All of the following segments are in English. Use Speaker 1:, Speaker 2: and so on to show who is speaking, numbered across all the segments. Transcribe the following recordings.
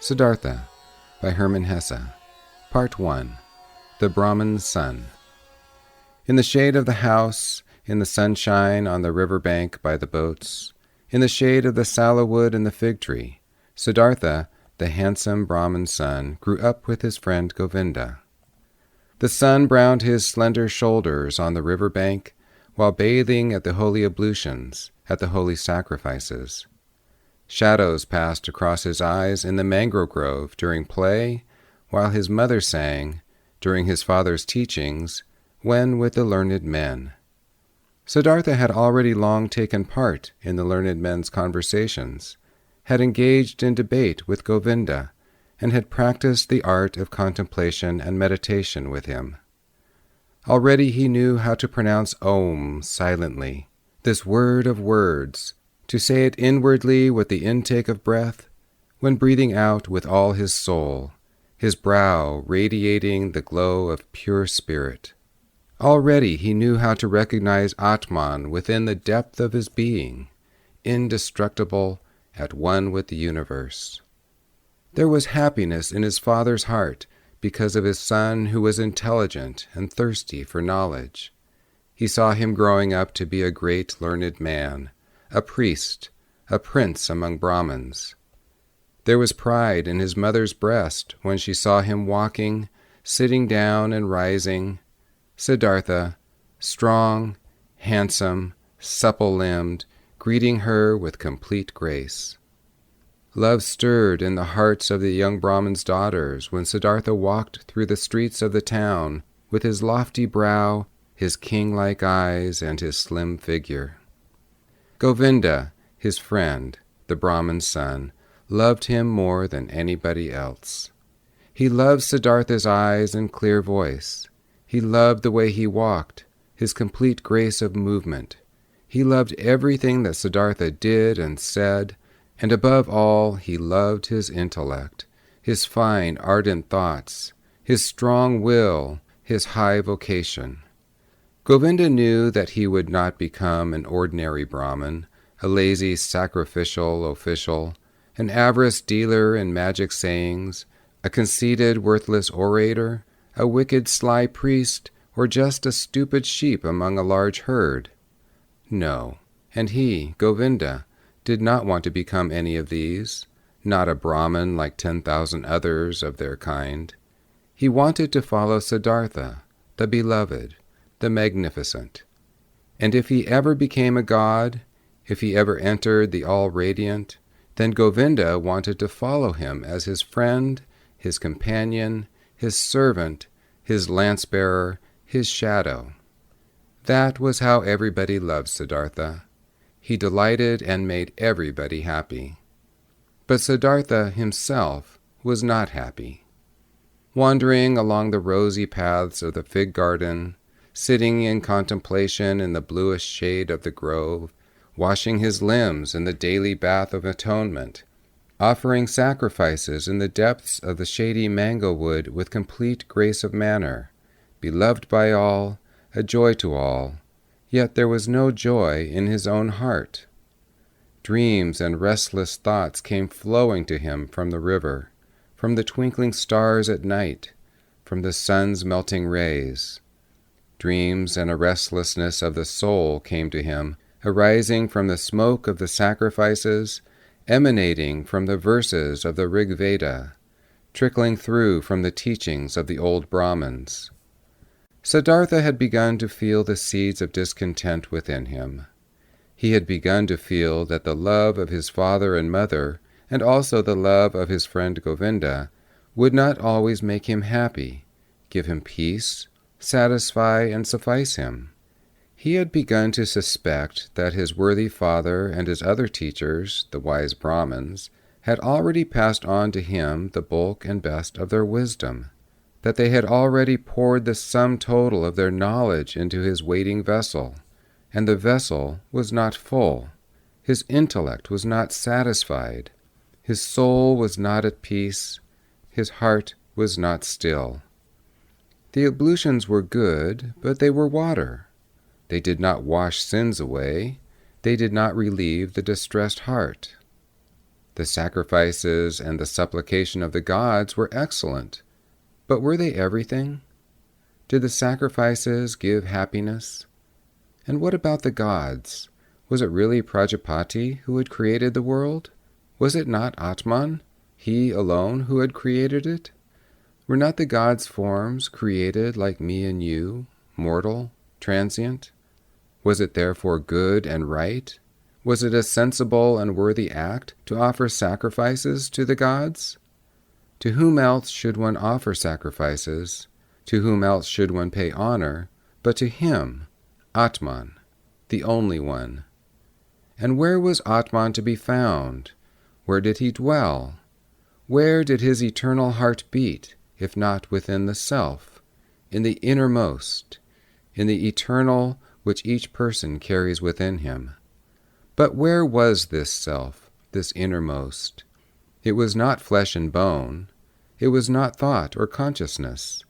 Speaker 1: Siddhartha by Hermann Hesse. Part 1. The Brahmin's Son. In the shade of the house, in the sunshine on the river bank by the boats, in the shade of the sallow wood and the fig tree, Siddhartha, the handsome Brahmin's son, grew up with his friend Govinda. The sun browned his slender shoulders on the river bank while bathing at the holy ablutions, at the holy sacrifices. Shadows passed across his eyes in the mangrove grove during play, while his mother sang, during his father's teachings, when with the learned men. Siddhartha had already long taken part in the learned men's conversations, had engaged in debate with Govinda, and had practiced the art of contemplation and meditation with him. Already he knew how to pronounce Om silently, this word of words, to say it inwardly with the intake of breath, when breathing out with all his soul, his brow radiating the glow of pure spirit. Already he knew how to recognize Atman within the depth of his being, indestructible, at one with the universe. There was happiness in his father's heart because of his son who was intelligent and thirsty for knowledge. He saw him growing up to be a great learned man, a priest, a prince among Brahmins. There was pride in his mother's breast when she saw him walking, sitting down and rising, Siddhartha, strong, handsome, supple-limbed, greeting her with complete grace. Love stirred in the hearts of the young Brahmin's daughters when Siddhartha walked through the streets of the town with his lofty brow, his king-like eyes, and his slim figure. Govinda, his friend, the Brahmin's son, loved him more than anybody else. He loved Siddhartha's eyes and clear voice. He loved the way he walked, his complete grace of movement. He loved everything that Siddhartha did and said, and above all he loved his intellect, his fine, ardent thoughts, his strong will, his high vocation. Govinda knew that he would not become an ordinary Brahmin, a lazy sacrificial official, an avarice dealer in magic sayings, a conceited, worthless orator, a wicked, sly priest, or just a stupid sheep among a large herd. No, and he, Govinda, did not want to become any of these, not a Brahmin like 10,000 others of their kind. He wanted to follow Siddhartha, the beloved, the magnificent. And if he ever became a god, if he ever entered the all-radiant, then Govinda wanted to follow him as his friend, his companion, his servant, his lance-bearer, his shadow. That was how everybody loved Siddhartha. He delighted and made everybody happy. But Siddhartha himself was not happy. Wandering along the rosy paths of the fig garden, sitting in contemplation in the bluish shade of the grove, washing his limbs in the daily bath of atonement, offering sacrifices in the depths of the shady mango wood with complete grace of manner, beloved by all, a joy to all, yet there was no joy in his own heart. Dreams and restless thoughts came flowing to him from the river, from the twinkling stars at night, from the sun's melting rays. Dreams and a restlessness of the soul came to him, arising from the smoke of the sacrifices, emanating from the verses of the Rig Veda, trickling through from the teachings of the old Brahmins. Siddhartha had begun to feel the seeds of discontent within him. He had begun to feel that the love of his father and mother, and also the love of his friend Govinda, would not always make him happy, give him peace, satisfy and suffice him. He had begun to suspect that his worthy father and his other teachers, the wise Brahmins, had already passed on to him the bulk and best of their wisdom, that they had already poured the sum total of their knowledge into his waiting vessel, and the vessel was not full. His intellect was not satisfied. His soul was not at peace. His heart was not still. The ablutions were good, but they were water. They did not wash sins away. They did not relieve the distressed heart. The sacrifices and the supplication of the gods were excellent, but were they everything? Did the sacrifices give happiness? And what about the gods? Was it really Prajapati who had created the world? Was it not Atman, he alone, who had created it? Were not the gods' forms created like me and you, mortal, transient? Was it therefore good and right? Was it a sensible and worthy act to offer sacrifices to the gods? To whom else should one offer sacrifices? To whom else should one pay honor, but to him, Atman, the only one? And where was Atman to be found? Where did he dwell? Where did his eternal heart beat, if not within the self, in the innermost, in the eternal which each person carries within him? But where was this self, this innermost? It was not flesh and bone. It was not thought or consciousness.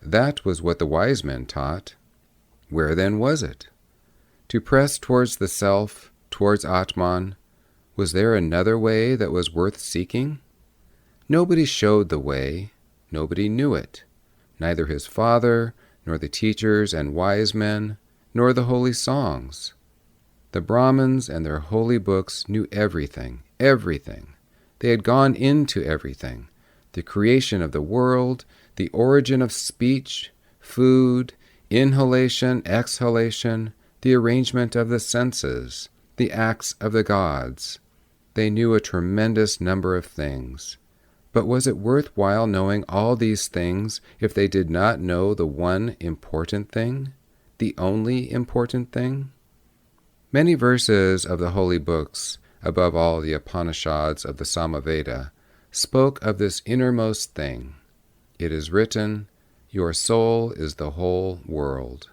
Speaker 1: That was what the wise men taught. Where then was it? To press towards the self, towards Atman, was there another way that was worth seeking? Nobody showed the way. Nobody knew it. Neither his father, nor the teachers and wise men, nor the holy songs. The Brahmins and their holy books knew everything, everything. They had gone into everything. The creation of the world, the origin of speech, food, inhalation, exhalation, the arrangement of the senses, the acts of the gods. They knew a tremendous number of things. But was it worthwhile knowing all these things if they did not know the one important thing, the only important thing? Many verses of the holy books, above all the Upanishads of the Samaveda, spoke of this innermost thing. It is written, "Your soul is the whole world."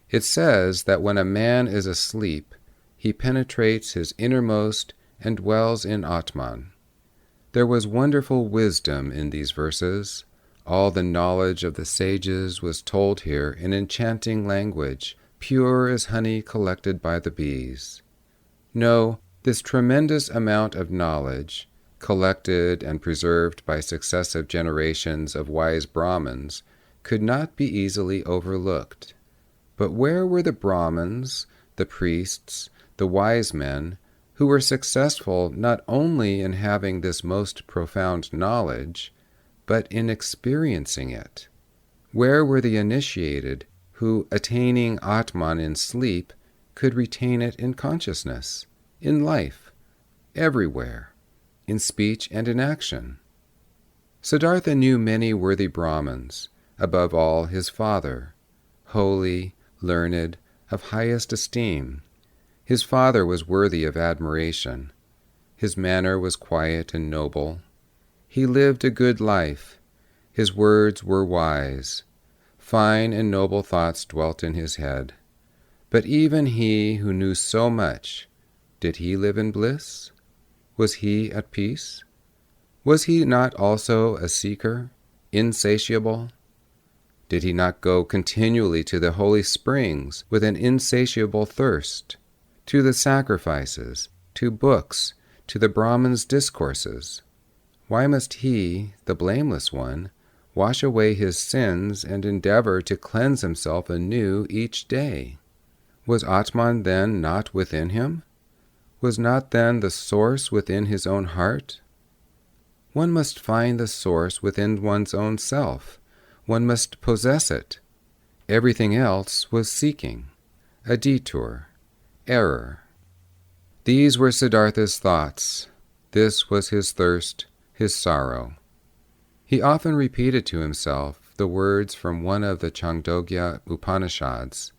Speaker 1: It says that when a man is asleep, he penetrates his innermost and dwells in Atman. There was wonderful wisdom in these verses. All the knowledge of the sages was told here in enchanting language, pure as honey collected by the bees. No, this tremendous amount of knowledge, collected and preserved by successive generations of wise Brahmins, could not be easily overlooked. But where were the Brahmins, the priests, the wise men, who were successful not only in having this most profound knowledge, but in experiencing it? Where were the initiated who, attaining Atman in sleep, could retain it in consciousness, in life, everywhere, in speech and in action? Siddhartha knew many worthy Brahmins, above all his father, holy, learned, of highest esteem. His father was worthy of admiration. His manner was quiet and noble. He lived a good life. His words were wise. Fine and noble thoughts dwelt in his head. But even he who knew so much, did he live in bliss? Was he at peace? Was he not also a seeker, insatiable? Did he not go continually to the holy springs with an insatiable thirst, to the sacrifices, to books, to the Brahmins' discourses? Why must he, the blameless one, wash away his sins and endeavor to cleanse himself anew each day? Was Atman then not within him? Was not then the source within his own heart? One must find the source within one's own self. One must possess it. Everything else was seeking, a detour, error. These were Siddhartha's thoughts. This was his thirst, his sorrow. He often repeated to himself the words from one of the Chandogya Upanishads.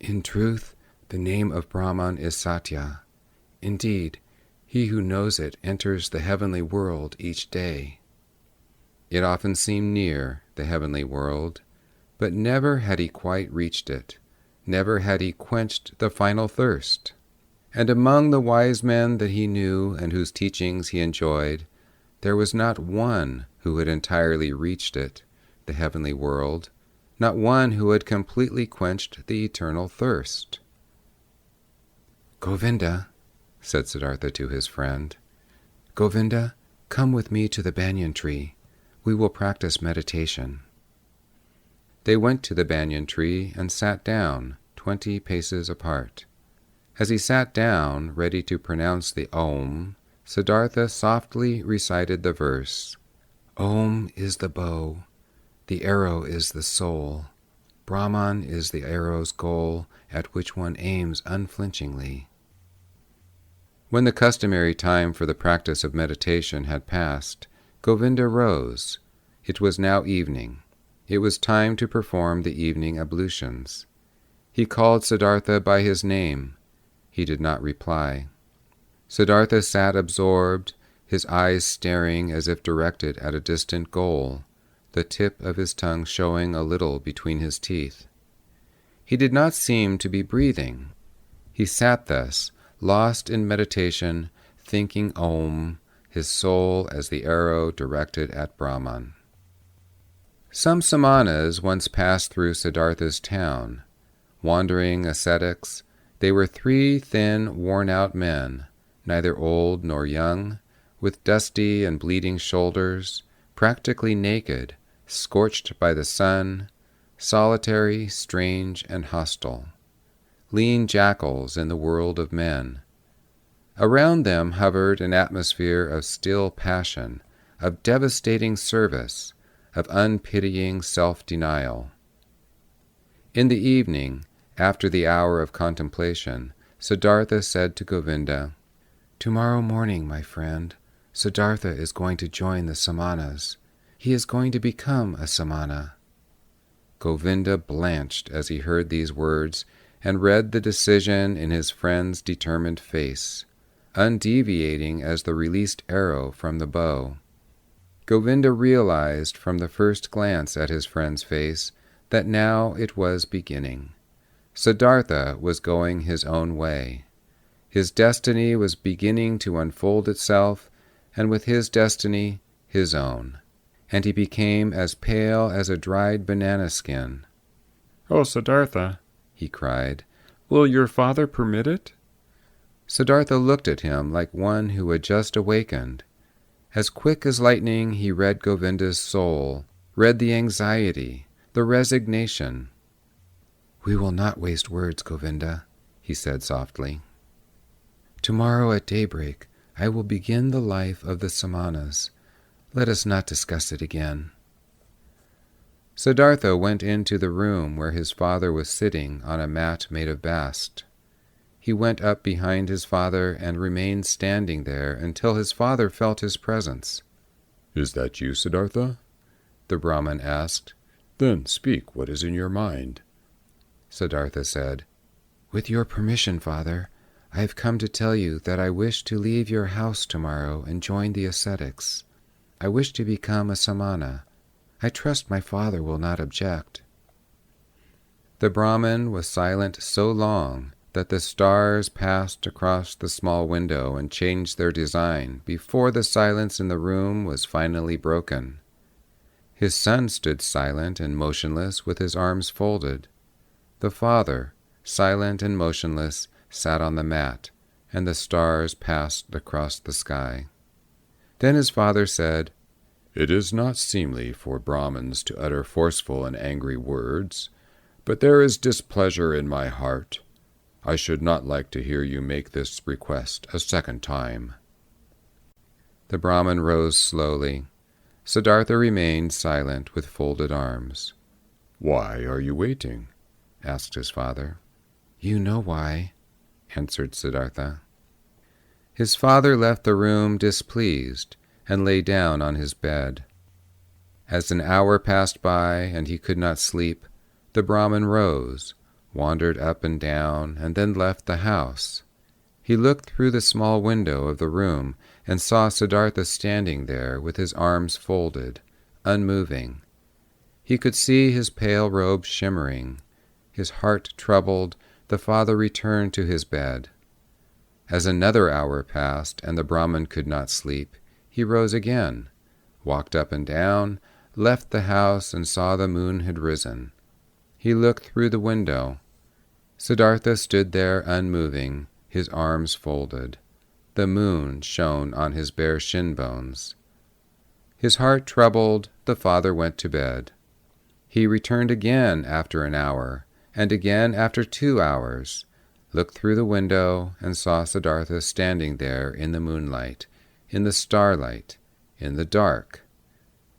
Speaker 1: In truth, the name of Brahman is Satya. Indeed, he who knows it enters the heavenly world each day. It often seemed near, the heavenly world, but never had he quite reached it. Never had he quenched the final thirst. And among the wise men that he knew and whose teachings he enjoyed, there was not one who had entirely reached it, the heavenly world, not one who had completely quenched the eternal thirst. "Govinda," said Siddhartha to his friend, Govinda, come with me to the banyan tree. We will practice meditation. They went to the banyan tree and sat down, 20 paces apart. As he sat down, ready to pronounce the Om, Siddhartha softly recited the verse, Om is the bow, the arrow is the soul. Brahman is the arrow's goal, at which one aims unflinchingly. When the customary time for the practice of meditation had passed, Govinda rose. It was now evening. It was time to perform the evening ablutions. He called Siddhartha by his name. He did not reply. Siddhartha sat absorbed, his eyes staring as if directed at a distant goal, the tip of his tongue showing a little between his teeth. He did not seem to be breathing. He sat thus, lost in meditation, thinking Om, his soul as the arrow directed at Brahman. Some samanas once passed through Siddhartha's town. Wandering ascetics, they were 3 thin, worn-out men, neither old nor young, with dusty and bleeding shoulders, practically naked, scorched by the sun, solitary, strange, and hostile. Lean jackals in the world of men. Around them hovered an atmosphere of still passion, of devastating service, of unpitying self-denial. In the evening, after the hour of contemplation, Siddhartha said to Govinda, Tomorrow morning, my friend, Siddhartha is going to join the samanas. He is going to become a samana. Govinda blanched as he heard these words and read the decision in his friend's determined face, undeviating as the released arrow from the bow. Govinda realized from the first glance at his friend's face that now it was beginning. Siddhartha was going his own way. His destiny was beginning to unfold itself, and with his destiny, his own. And he became as pale as a dried banana skin.
Speaker 2: "Oh, Siddhartha," he cried, "will your father permit it?"
Speaker 1: Siddhartha looked at him like one who had just awakened. As quick as lightning he read Govinda's soul, read the anxiety, the resignation. "We will not waste words, Govinda," he said softly. "Tomorrow at daybreak I will begin the life of the samanas. Let us not discuss it again." Siddhartha went into the room where his father was sitting on a mat made of bast. He went up behind his father and remained standing there until his father felt his presence.
Speaker 2: "Is that you, Siddhartha?"
Speaker 1: the Brahmin asked.
Speaker 2: "Then speak what is in your mind."
Speaker 1: Siddhartha said, "With your permission, father, I have come to tell you that I wish to leave your house tomorrow and join the ascetics. I wish to become a samana. I trust my father will not object." The Brahmin was silent so long that the stars passed across the small window and changed their design before the silence in the room was finally broken. His son stood silent and motionless with his arms folded. The father, silent and motionless, sat on the mat, and the stars passed across the sky. Then his father said,
Speaker 2: "It is not seemly for Brahmins to utter forceful and angry words, but there is displeasure in my heart. I should not like to hear you make this request a second time."
Speaker 1: The Brahmin rose slowly. Siddhartha remained silent with folded arms.
Speaker 2: "Why are you waiting?"
Speaker 1: asked his father. "You know why," answered Siddhartha. His father left the room displeased and lay down on his bed. As an hour passed by and he could not sleep, the Brahmin rose, wandered up and down, and then left the house. He looked through the small window of the room and saw Siddhartha standing there with his arms folded, unmoving. He could see his pale robe shimmering. His heart troubled, the father returned to his bed. As another hour passed and the Brahmin could not sleep, he rose again, walked up and down, left the house and saw the moon had risen. He looked through the window. Siddhartha stood there unmoving, his arms folded. The moon shone on his bare shin bones. His heart troubled, the father went to bed. He returned again after an hour, and again after 2 hours, looked through the window and saw Siddhartha standing there in the moonlight, in the starlight, in the dark.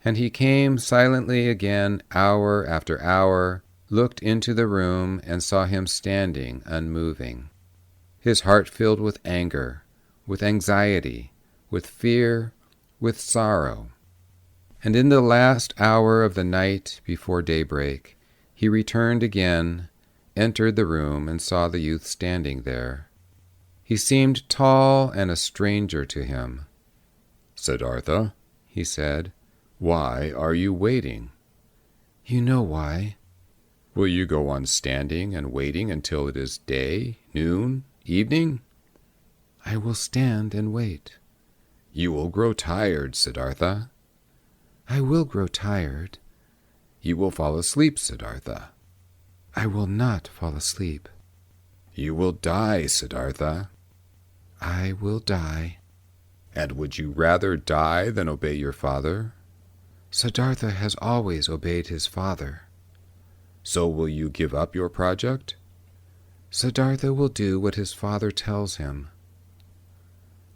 Speaker 1: And he came silently again hour after hour, looked into the room and saw him standing unmoving. His heart filled with anger, with anxiety, with fear, with sorrow. And in the last hour of the night before daybreak, he returned again, entered the room, and saw the youth standing there. He seemed tall and a stranger to him.
Speaker 2: "Siddhartha," he said, "why are you waiting?"
Speaker 1: "You know why."
Speaker 2: "Will you go on standing and waiting until it is day, noon, evening?"
Speaker 1: "I will stand and wait."
Speaker 2: "You will grow tired, Siddhartha."
Speaker 1: "I will grow tired."
Speaker 2: "You will fall asleep, Siddhartha."
Speaker 1: "I will not fall asleep."
Speaker 2: "You will die, Siddhartha."
Speaker 1: "I will die."
Speaker 2: "And would you rather die than obey your father?"
Speaker 1: "Siddhartha has always obeyed his father."
Speaker 2: "So will you give up your project?"
Speaker 1: "Siddhartha will do what his father tells him."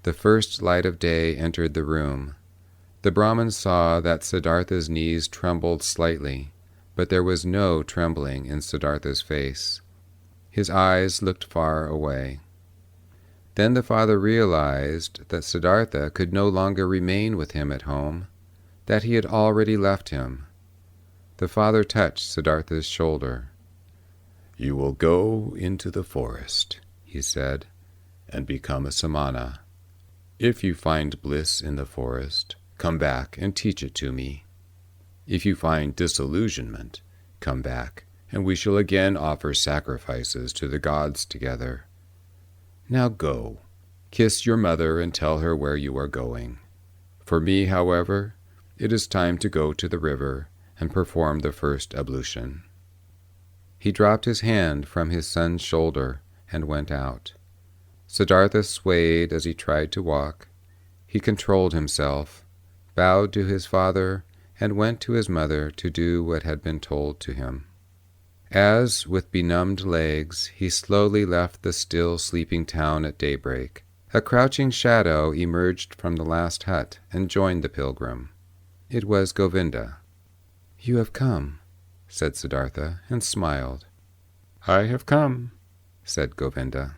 Speaker 1: The first light of day entered the room. The Brahmin saw that Siddhartha's knees trembled slightly, but there was no trembling in Siddhartha's face. His eyes looked far away. Then the father realized that Siddhartha could no longer remain with him at home, that he had already left him. The father touched Siddhartha's shoulder. "You will go into the forest," he said, "and become a samana. If you find bliss in the forest, come back and teach it to me. If you find disillusionment, come back, and we shall again offer sacrifices to the gods together. Now go, kiss your mother and tell her where you are going. For me, however, it is time to go to the river and perform the first ablution." He dropped his hand from his son's shoulder and went out. Siddhartha swayed as he tried to walk. He controlled himself, bowed to his father, and went to his mother to do what had been told to him. As, with benumbed legs, he slowly left the still sleeping town at daybreak, a crouching shadow emerged from the last hut and joined the pilgrim. It was Govinda. "You have come," said Siddhartha, and smiled. "I have come," said Govinda.